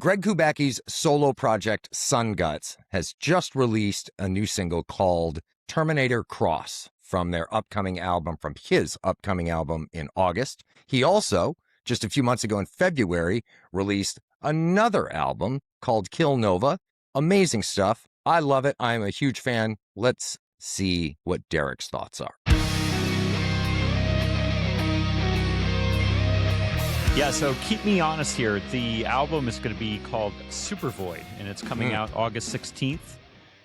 Greg Kubacki's solo project, Sun Guts, has just released a new single called Terminator Cross from his upcoming album in August. He also, just a few months ago in February, released another album called Killnova. Amazing stuff. I love it. I'm a huge fan. Let's see what Derek's thoughts are. Yeah, so keep me honest here. The album is going to be called Supervoid, and it's coming out August 16th.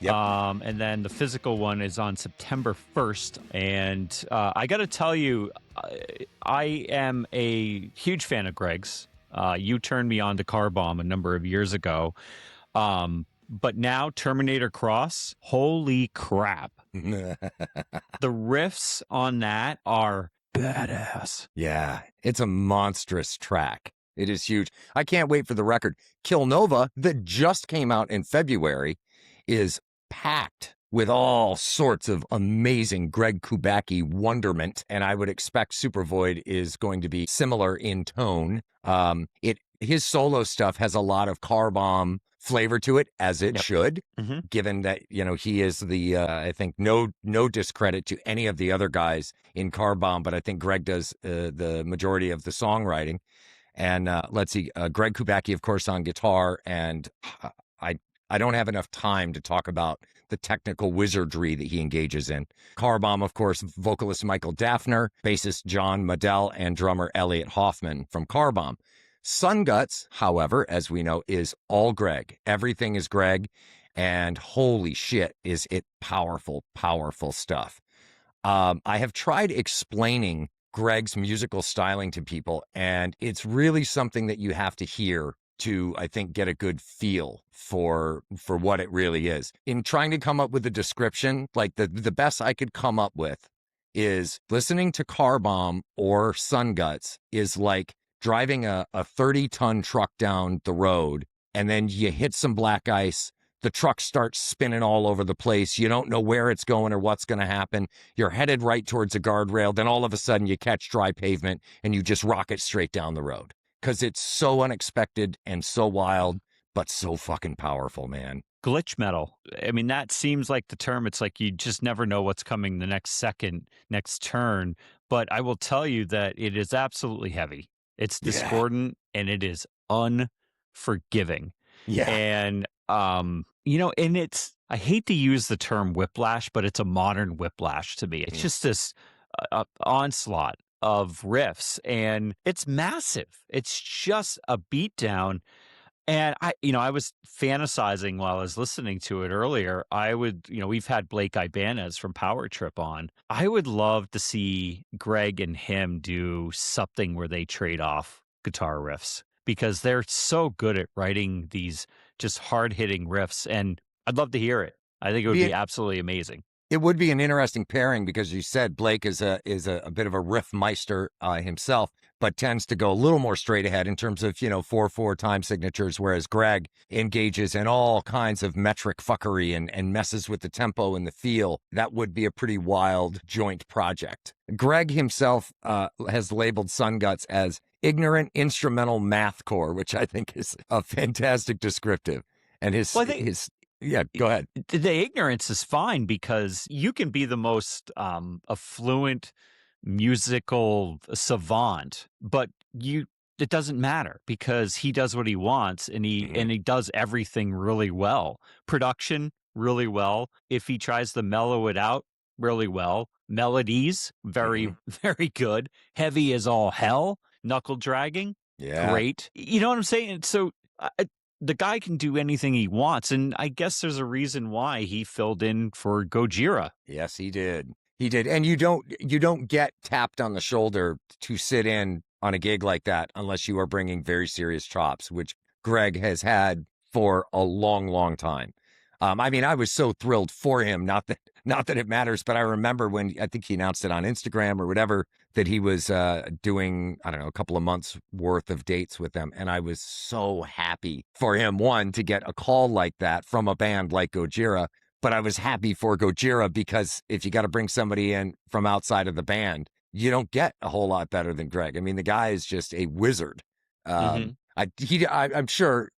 Yep. And then the physical one is on September 1st. And I got to tell you, I am a huge fan of Greg's. You turned me on to Car Bomb a number of years ago. But now Terminator Cross, holy crap. The riffs on that are badass. Yeah, it's a monstrous track. It is huge. I can't wait for the record. Killnova, that just came out in February, is packed with all sorts of amazing Greg Kubacki wonderment, and I would expect Supervoid is going to be similar in tone. His solo stuff has a lot of Car Bomb flavor to it, as it should, given that, he is the, I think, no discredit to any of the other guys in Car Bomb, but I think Greg does the majority of the songwriting. And let's see, Greg Kubacki, of course, on guitar, and I don't have enough time to talk about the technical wizardry that he engages in. Car Bomb, of course, vocalist Michael Daffner, bassist John Madell, and drummer Elliot Hoffman from Car Bomb. Sun Guts, however, as we know, is all Greg. Everything is Greg, and holy shit, is it powerful, powerful stuff. I have tried explaining Greg's musical styling to people, and it's really something that you have to hear to, I think, get a good feel for what it really is. In trying to come up with a description, like the best I could come up with is listening to Car Bomb or Sun Guts is like driving a 30-ton truck down the road, and then you hit some black ice. The truck starts spinning all over the place. You don't know where it's going or what's going to happen. You're headed right towards a guardrail. Then all of a sudden you catch dry pavement and you just rocket straight down the road. Because it's so unexpected and so wild, but so fucking powerful, man. Glitch metal. I mean, that seems like the term. It's like you just never know what's coming the next second, next turn. But I will tell you that it is absolutely heavy. It's discordant and it is unforgiving. Yeah. And, and it's, I hate to use the term whiplash, but it's a modern whiplash to me. It's just this onslaught of riffs, and it's massive. It's just a beatdown. And I was fantasizing while I was listening to it earlier. We've had Blake Ibanez from Power Trip on. I would love to see Greg and him do something where they trade off guitar riffs, because they're so good at writing these just hard-hitting riffs, and I'd love to hear it. I think it would be absolutely amazing. It would be an interesting pairing, because you said Blake is a bit of a riff meister himself, but tends to go a little more straight ahead in terms of, 4/4 time signatures, whereas Greg engages in all kinds of metric fuckery and messes with the tempo and the feel. That would be a pretty wild joint project. Greg himself has labeled Sun Guts as ignorant instrumental mathcore, which I think is a fantastic descriptive. And yeah, go ahead. The ignorance is fine, because you can be the most affluent musical savant, but it doesn't matter, because he does what he wants, and he does everything really well. Production really well. If he tries to mellow it out, really well. Melodies very very good. Heavy as all hell. Knuckle dragging, great. You know what I'm saying? So the guy can do anything he wants, and I guess there's a reason why he filled in for Gojira. Yes, he did. He did. And you don't get tapped on the shoulder to sit in on a gig like that unless you are bringing very serious chops, which Greg has had for a long, long time. I was so thrilled for him, not that it matters, but I remember when I think he announced it on Instagram or whatever, that he was doing, I don't know, a couple of months worth of dates with them. And I was so happy for him, one, to get a call like that from a band like Gojira. But I was happy for Gojira, because if you got to bring somebody in from outside of the band, you don't get a whole lot better than Greg. I mean, the guy is just a wizard. I'm sure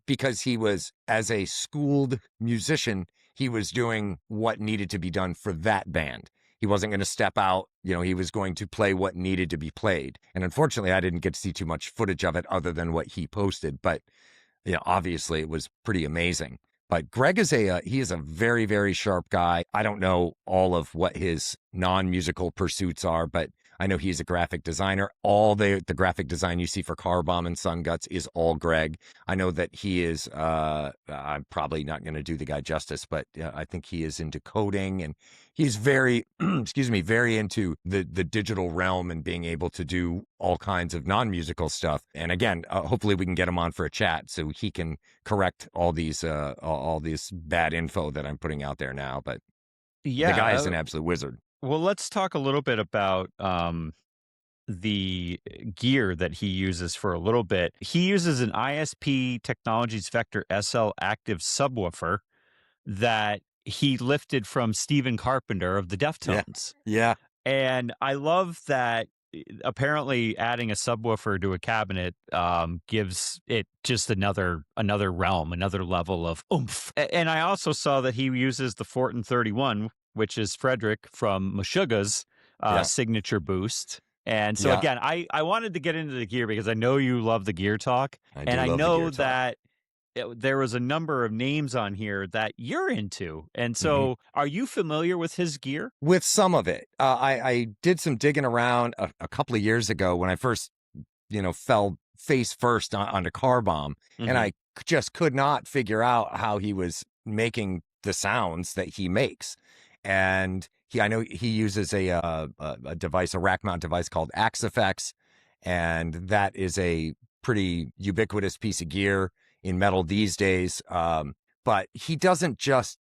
because he was, as a schooled musician, he was doing what needed to be done for that band. He wasn't going to step out. He was going to play what needed to be played. And unfortunately, I didn't get to see too much footage of it other than what he posted. But obviously it was pretty amazing. But Greg is he is a very, very sharp guy. I don't know all of what his non-musical pursuits are, but I know he's a graphic designer. All the graphic design you see for Car Bomb and Sun Guts is all Greg. I know that he is, I'm probably not going to do the guy justice, but I think he is into coding, and he's very, very into the digital realm and being able to do all kinds of non-musical stuff. And again, hopefully we can get him on for a chat so he can correct all these bad info that I'm putting out there now. But the guy is an absolute wizard. Well, let's talk a little bit about the gear that he uses for a little bit. He uses an ISP Technologies Vector SL active subwoofer that he lifted from Stephen Carpenter of the Deftones. Yeah. And I love that apparently adding a subwoofer to a cabinet gives it just another realm, another level of oomph. And I also saw that he uses the Fortin 31, which is Frederick from Meshuggah's signature boost. And so again, I wanted to get into the gear because I know you love the gear talk. And I know that there was a number of names on here that you're into. And so are you familiar with his gear? With some of it. I did some digging around a couple of years ago when I first, fell face first onto Car Bomb. And I just could not figure out how he was making the sounds that he makes. And I know he uses a device, a rack mount device called Axe Effects. And that is a pretty ubiquitous piece of gear in metal these days. But he doesn't just,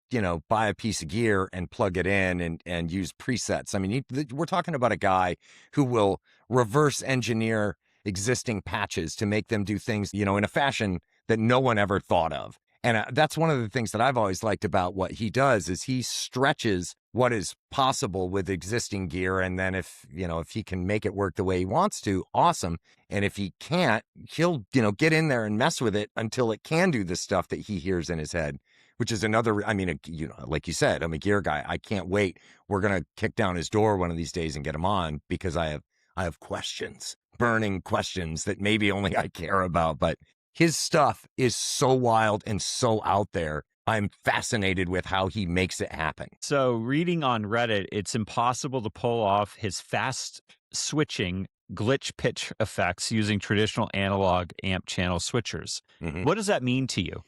buy a piece of gear and plug it in and use presets. I mean, we're talking about a guy who will reverse engineer existing patches to make them do things, in a fashion that no one ever thought of. And that's one of the things that I've always liked about what he does is he stretches what is possible with existing gear. And then if he can make it work the way he wants to, awesome. And if he can't, he'll, get in there and mess with it until it can do the stuff that he hears in his head, which is another, like you said, I'm a gear guy. I can't wait. We're going to kick down his door one of these days and get him on because I have questions, burning questions that maybe only I care about, but his stuff is so wild and so out there. I'm fascinated with how he makes it happen. So reading on Reddit, it's impossible to pull off his fast switching glitch pitch effects using traditional analog amp channel switchers. What does that mean to you?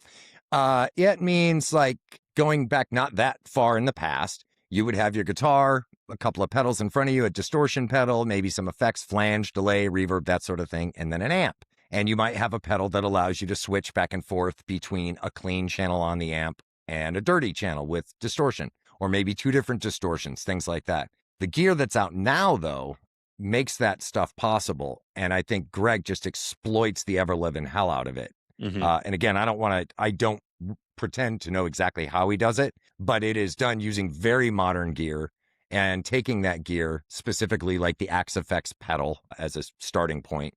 It means like going back not that far in the past, you would have your guitar, a couple of pedals in front of you, a distortion pedal, maybe some effects, flange, delay, reverb, that sort of thing, and then an amp. And you might have a pedal that allows you to switch back and forth between a clean channel on the amp and a dirty channel with distortion, or maybe two different distortions, things like that. The gear that's out now, though, makes that stuff possible. And I think Greg just exploits the ever-living hell out of it. And again, I don't pretend to know exactly how he does it, but it is done using very modern gear and taking that gear, specifically like the Axe Effects pedal as a starting point,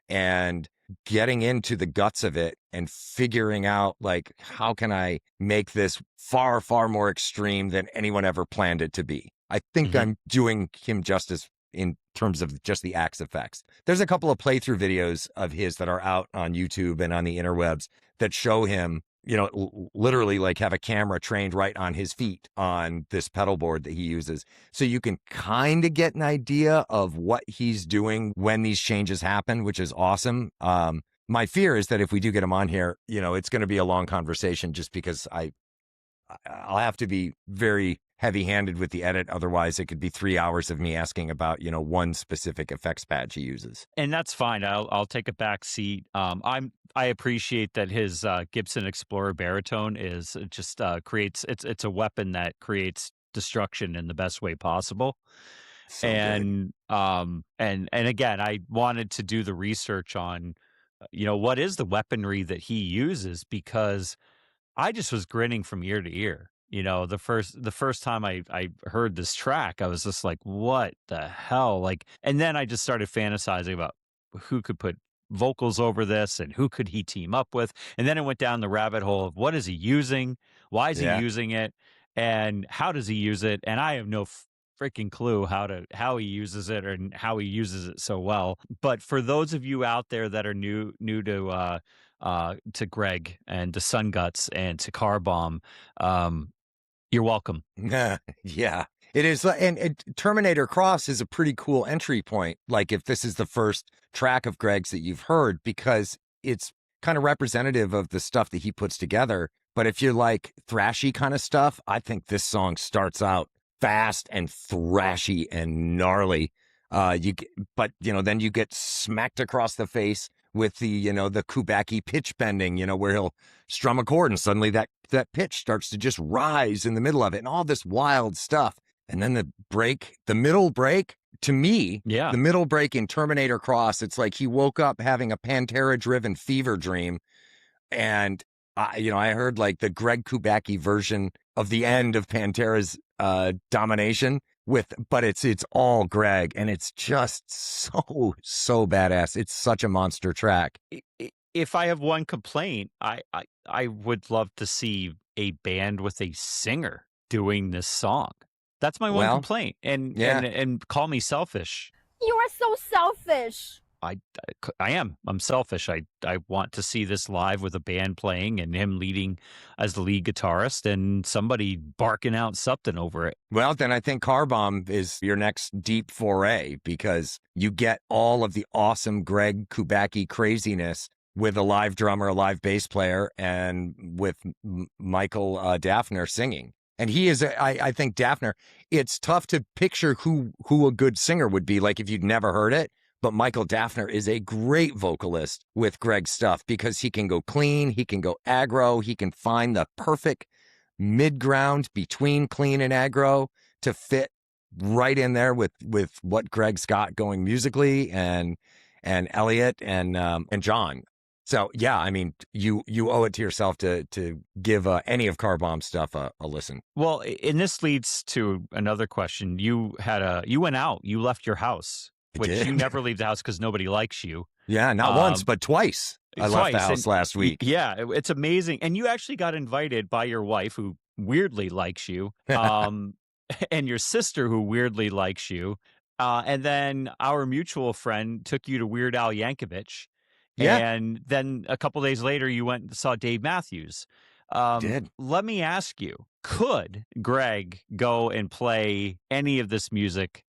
and getting into the guts of it and figuring out like, how can I make this far, far more extreme than anyone ever planned it to be? I think I'm doing him justice in terms of just the Axe Effects. There's a couple of playthrough videos of his that are out on YouTube and on the interwebs that show him, literally like have a camera trained right on his feet on this pedal board that he uses. So you can kind of get an idea of what he's doing when these changes happen, which is awesome. My fear is that if we do get him on here, it's going to be a long conversation just because I'll have to be very heavy-handed with the edit. Otherwise, it could be 3 hours of me asking about, one specific effects patch he uses. And that's fine. I'll take a back seat. I appreciate that his Gibson Explorer baritone is just creates it's a weapon that creates destruction in the best way possible. So and again, I wanted to do the research on what is the weaponry that he uses, because I just was grinning from ear to ear. The first time I heard this track, I was just like, what the hell? Like, and then I just started fantasizing about who could put vocals over this, and who could he team up with? And then it went down the rabbit hole of what is he using? Why is he Yeah. using it? And how does he use it? And I have no freaking clue how he uses it and how he uses it so well. But for those of you out there that are new to Greg and to Sun Guts and to Car Bomb, you're welcome. Yeah, it is. And Terminator Cross is a pretty cool entry point. Like, if this is the first track of Greg's that you've heard, because it's kind of representative of the stuff that he puts together. But if you like thrashy kind of stuff, I think this song starts out fast and thrashy and gnarly. But then you get smacked across the face with the Kubacki pitch bending, where he'll strum a chord and suddenly that pitch starts to just rise in the middle of it and all this wild stuff. And then the middle break, to me, Yeah. the middle break in Terminator Cross, it's like he woke up having a Pantera-driven fever dream. And, I heard like the Greg Kubacki version of the end of Pantera's Domination but it's all Greg, and it's just so badass. It's such a monster track. If I have one complaint, I would love to see a band with a singer doing this song. That's my one complaint. And call me selfish. You are so selfish. I am. I'm selfish. I want to see this live with a band playing and him leading as the lead guitarist and somebody barking out something over it. Well, then I think Car Bomb is your next deep foray, because you get all of the awesome Greg Kubacki craziness with a live drummer, a live bass player, and with Michael Daffner singing. And he is, I think Daffner, it's tough to picture who a good singer would be, like if you'd never heard it. But Michael Daffner is a great vocalist with Greg's stuff, because he can go clean, he can go aggro, he can find the perfect mid-ground between clean and aggro to fit right in there with what Greg's got going musically, and Elliot and John. So yeah, I mean, you owe it to yourself to give any of Car Bomb's stuff a listen. Well, and this leads to another question. You went out, you left your house. Which you never leave the house because nobody likes you. Yeah, not once, but twice. I left the house last week. Yeah, it's amazing. And you actually got invited by your wife, who weirdly likes you, and your sister, who weirdly likes you. And then our mutual friend took you to Weird Al Yankovic. Yeah. And then a couple days later, you went and saw Dave Matthews. Did. Let me ask you, could Greg go and play any of this music,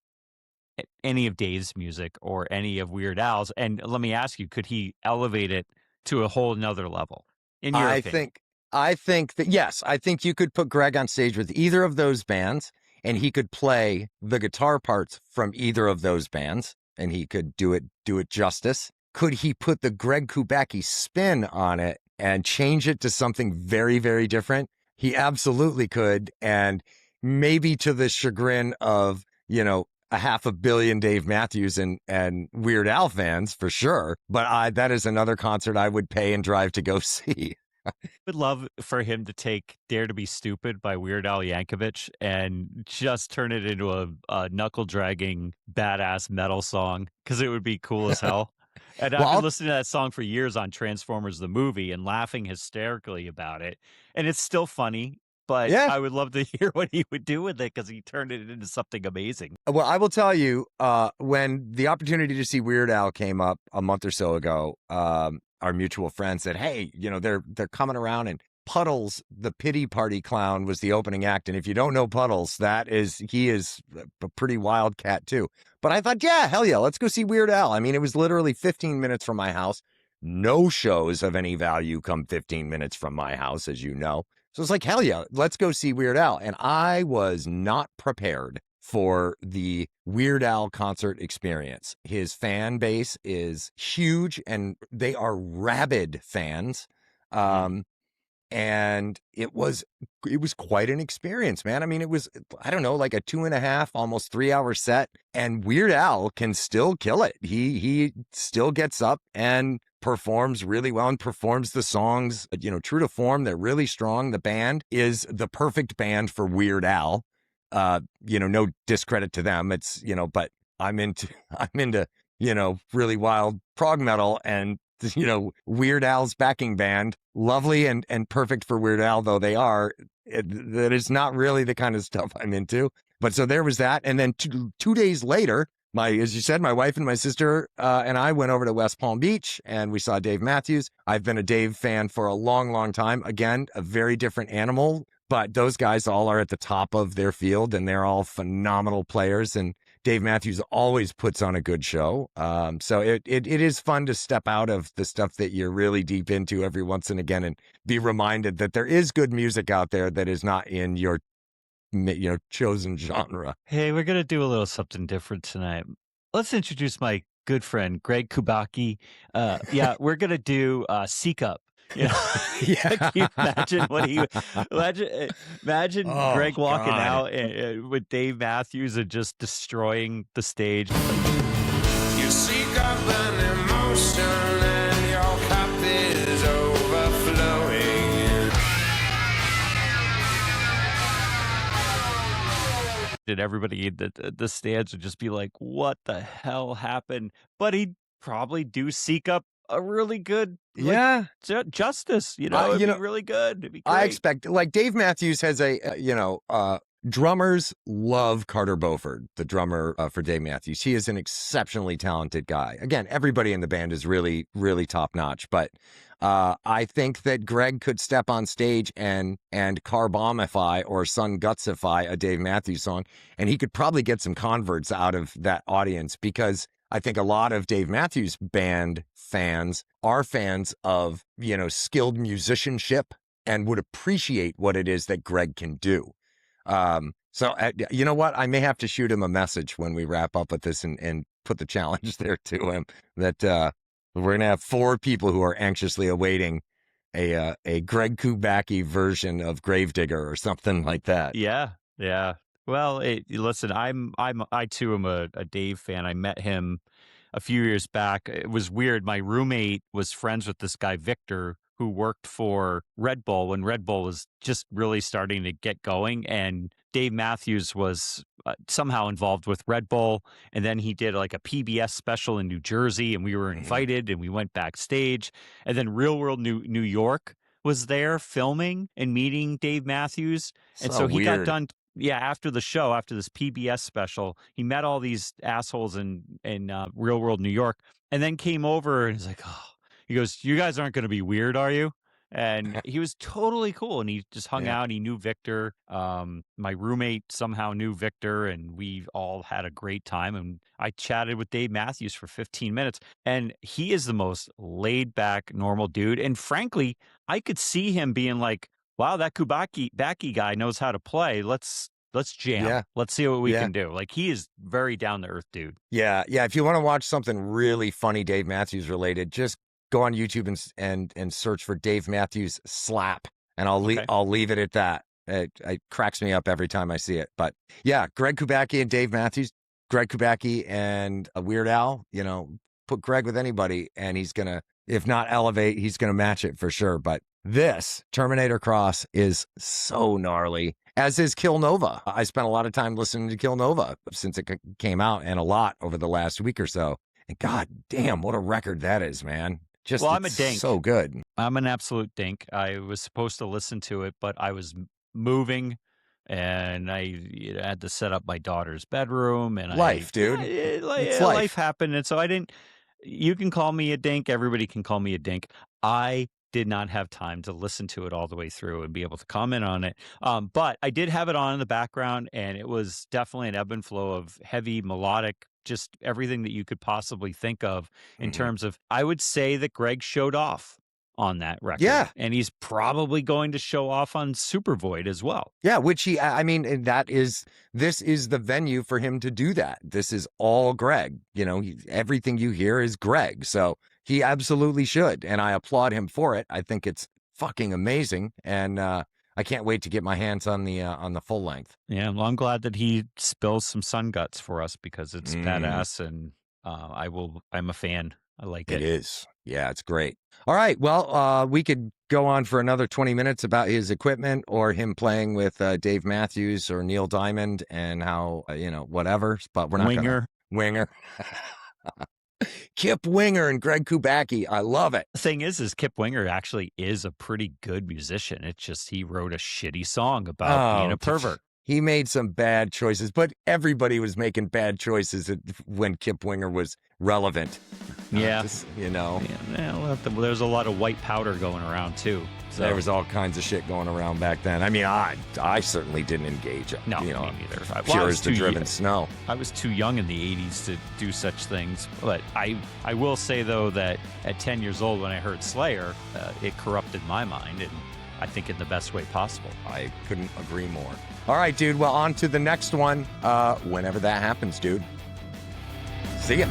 any of Dave's music or any of Weird Al's? And let me ask you, could he elevate it to a whole nother level? In your opinion? I think that, yes, I think you could put Greg on stage with either of those bands, and he could play the guitar parts from either of those bands, and he could do it justice. Could he put the Greg Kubacki spin on it and change it to something very, very different? He absolutely could. And maybe to the chagrin of, 500 million Dave Matthews and Weird Al fans, for sure. But that is another concert I would pay and drive to go see. I would love for him to take Dare to Be Stupid by Weird Al Yankovic and just turn it into a knuckle-dragging, badass metal song, because it would be cool as hell. And I've been listening to that song for years on Transformers the movie and laughing hysterically about it. And it's still funny, but I would love to hear what he would do with it, because he turned it into something amazing. Well, I will tell you, when the opportunity to see Weird Al came up a month or so ago, our mutual friend said, hey, they're coming around, and Puddles, the pity party clown, was the opening act. And if you don't know Puddles, he is a pretty wild cat too. But I thought, yeah, hell yeah, let's go see Weird Al. I mean, it was literally 15 minutes from my house. No shows of any value come 15 minutes from my house, as you know. So it's like, hell yeah, let's go see Weird Al. And I was not prepared for the Weird Al concert experience. His fan base is huge, and they are rabid fans. And it was quite an experience, man. I mean, it was, I don't know, like a 2.5, almost 3 hour set, and Weird Al can still kill it. He still gets up and performs really well and performs the songs, true to form. They're really strong. The band is the perfect band for Weird Al. No discredit to them. It's, but I'm into, really wild prog metal and, Weird Al's backing band, lovely and perfect for Weird Al though they are, that is not really the kind of stuff I'm into. But so there was that. And then 2 days later, as you said, my wife and my sister and I went over to West Palm Beach and we saw Dave Matthews. I've been a Dave fan for a long, long time. Again, a very different animal, but those guys all are at the top of their field and they're all phenomenal players. And Dave Matthews always puts on a good show. So it is fun to step out of the stuff that you're really deep into every once and again and be reminded that there is good music out there that is not in your chosen genre. Hey, we're going to do a little something different tonight. Let's introduce my good friend, Greg Kubacki. Yeah, we're going to do Seek Up. Yeah. Can you imagine imagine Greg walking out with Dave Matthews and just destroying the stage. You seek up an emotion and your cup is overflowing. And everybody in the stands would just be like, what the hell happened? But he'd probably do Seek Up a really good justice, it'd be really good. It'd be great. I expect, like, Dave Matthews has drummers love Carter Beauford, the drummer for Dave Matthews. He is an exceptionally talented guy. Again, everybody in the band is really, really top notch, but I think that Greg could step on stage and car bombify or sun gutsify a Dave Matthews song, and he could probably get some converts out of that audience, because I think a lot of Dave Matthews Band fans are fans of, skilled musicianship and would appreciate what it is that Greg can do. So you know what? I may have to shoot him a message when we wrap up with this and put the challenge there to him that we're going to have 4 people who are anxiously awaiting a Greg Kubacki version of Gravedigger or something like that. Yeah. Well, listen, I too am a Dave fan. I met him a few years back. It was weird. My roommate was friends with this guy, Victor, who worked for Red Bull when Red Bull was just really starting to get going. And Dave Matthews was somehow involved with Red Bull. And then he did like a PBS special in New Jersey, and we were invited and we went backstage. And then Real World New York was there filming and meeting Dave Matthews. And so he got done. Yeah, after the show, after this PBS special, he met all these assholes in Real World New York, and then came over and he's like, he goes, "You guys aren't going to be weird, are you?" And he was totally cool, and he just hung out. He knew Victor. My roommate somehow knew Victor, and we all had a great time. And I chatted with Dave Matthews for 15 minutes, and he is the most laid back, normal dude. And frankly, I could see him being like, wow, that Kubacki guy knows how to play. Let's jam. Yeah. Let's see what we can do. Like, he is very down to earth dude. Yeah. If you want to watch something really funny Dave Matthews related, just go on YouTube and search for Dave Matthews slap, and I'll leave it at that. It cracks me up every time I see it. But yeah, Greg Kubacki and Dave Matthews, Greg Kubacki and Weird Al. Put Greg with anybody, and he's gonna, if not elevate, he's gonna match it for sure. But this Terminator Cross is so gnarly, as is Killnova. I spent a lot of time listening to Killnova since it came out, and a lot over the last week or so. And god damn, what a record that is, man. I'm a dink. So good. I'm an absolute dink. I was supposed to listen to it, but I was moving, and I had to set up my daughter's bedroom. And life. Life happened, and so I didn't. You can call me a dink. Everybody can call me a dink. I did not have time to listen to it all the way through and be able to comment on it. But I did have it on in the background, and it was definitely an ebb and flow of heavy, melodic, just everything that you could possibly think of in terms of, I would say that Greg showed off on that record. Yeah. And he's probably going to show off on Supervoid as well. Yeah, which this is the venue for him to do that. This is all Greg. Everything you hear is Greg. So he absolutely should. And I applaud him for it. I think it's fucking amazing. And I can't wait to get my hands on the full length. Yeah, well, I'm glad that he spills some sun guts for us, because it's badass, and I'm a fan. I like it. It is. Yeah, it's great. All right. Well, we could go on for another 20 minutes about his equipment, or him playing with Dave Matthews or Neil Diamond, and how, whatever, but we're not Winger. Winger. Kip Winger and Greg Kubacki. I love it. The thing is Kip Winger actually is a pretty good musician. It's just he wrote a shitty song about being a pervert. He made some bad choices, but everybody was making bad choices when Kip Winger was relevant. Yeah. You know. Yeah, well, there's a lot of white powder going around, too. So. There was all kinds of shit going around back then. I mean, I certainly didn't engage. No, you know, me neither. Pure as the driven snow. I was too young in the 80s to do such things. But I will say, though, that at 10 years old when I heard Slayer, it corrupted my mind, and I think in the best way possible. I couldn't agree more. All right, dude. Well, on to the next one. Whenever that happens, dude. See ya.